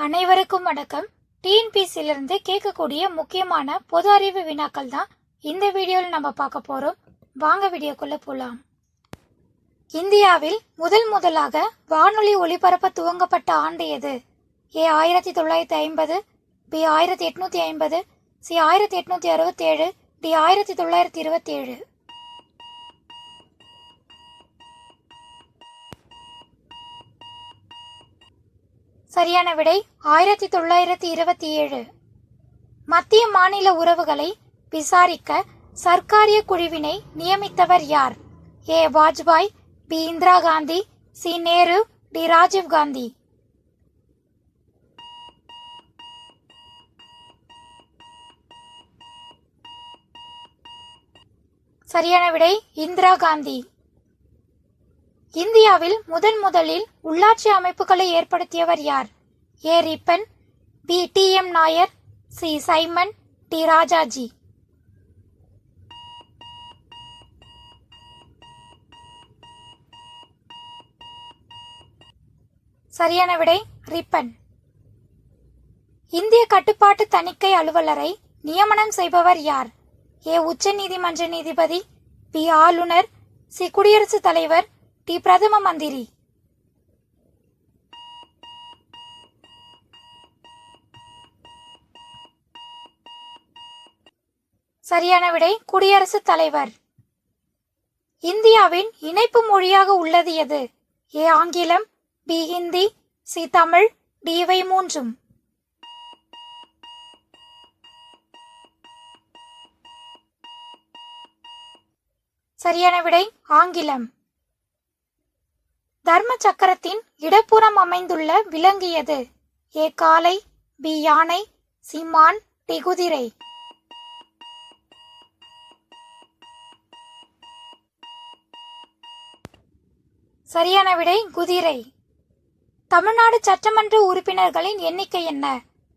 அனைவருக்கும் வணக்கம். டிஎன்பிஎஸ்சிலிருந்து கேட்கக்கூடிய முக்கியமான பொது அறிவு வினாக்கள் தான் இந்த வீடியோவில் நம்ம பார்க்க போறோம். வாங்க வீடியோக்குள்ள போலாம். இந்தியாவில் முதலாக வானொலி ஒலிபரப்ப துவங்கப்பட்ட ஆண்டு எது? ஏ 1950, பி 1850, சி 1867, டி 1927. சரியான விடை 1927. மத்திய மாநில உறவுகளை விசாரிக்க சர்க்காரிய குழுவினை நியமித்தவர் யார்? A Vajpayee, B Indira Gandhi, C Nehru, D Rajiv Gandhi. சரியான விடை இந்திரா காந்தி. இந்தியாவில் முதலில் உள்ளாட்சி அமைப்புகளை ஏற்படுத்தியவர் யார்? A Ripon, B T M. Nair, C Simon, D Rajaji. சரியான விடை ரிப்பன். இந்திய கட்டுப்பாட்டு தணிக்கை அலுவலரை நியமனம் செய்பவர் யார்? ஏ உச்ச நீதிமன்ற நீதிபதி, பி ஆளுநர், சி குடியரசுத் தலைவர், டி பிரதம மந்திரி. சரியான விடை குடியரசுத் தலைவர். இந்தியாவின் இணைப்பு மொழியாக உள்ளது எது? ஏ ஆங்கிலம், B Hindi, C Tamil, D இவை மூன்றும். சரியான விடை ஆங்கிலம். தர்ம சக்கரத்தின் இடப்புறம் அமைந்துள்ள விலங்கு எது? ஏ காளை, பி யானை, சி மான், டி குதிரை. சரியான விடை குதிரை. தமிழ்நாடு சட்டமன்ற உறுப்பினர்களின் எண்ணிக்கை என்ன?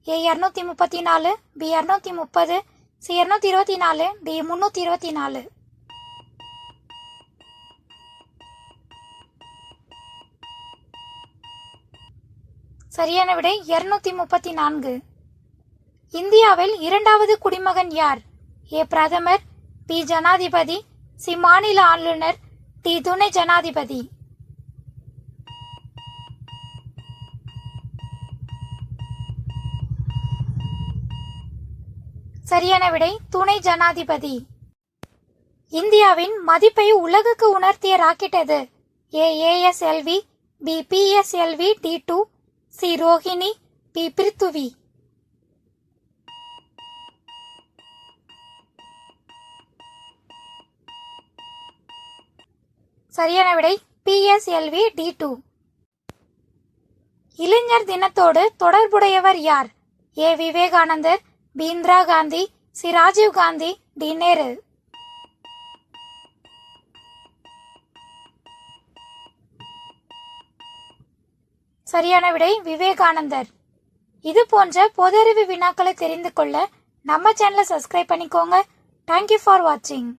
ஏ 234, பி 230, சி 224, டி 324. சரியான விடை 234. இந்தியாவில் இரண்டாவது குடிமகன் யார்? ஏ பிரதமர், பி ஜனாதிபதி, சி மாநில ஆளுநர், டி துணை ஜனாதிபதி. சரியான விடை துணை ஜனாதிபதி. இந்தியாவின் மதிப்பை உலகுக்கு உணர்த்திய ராக்கெட் எது? A ASLV, B PSLV D2, C Rohini, B Prithvi. சரியான விடை பிஎஸ்எல்வி D2. இளைஞர் தினத்தோடு தொடர்புடையவர் யார்? ஏ விவேகானந்தர், B Indira Gandhi, C Rajiv Gandhi, D Nehru. சரியான விடை விவேகானந்தர். இது போன்ற பொது அறிவு வினாக்களை தெரிந்து கொள்ள நம்ம சேனலை சப்ஸ்கிரைப் பண்ணிக்கோங்க. தேங்க்யூ ஃபார் வாட்சிங்.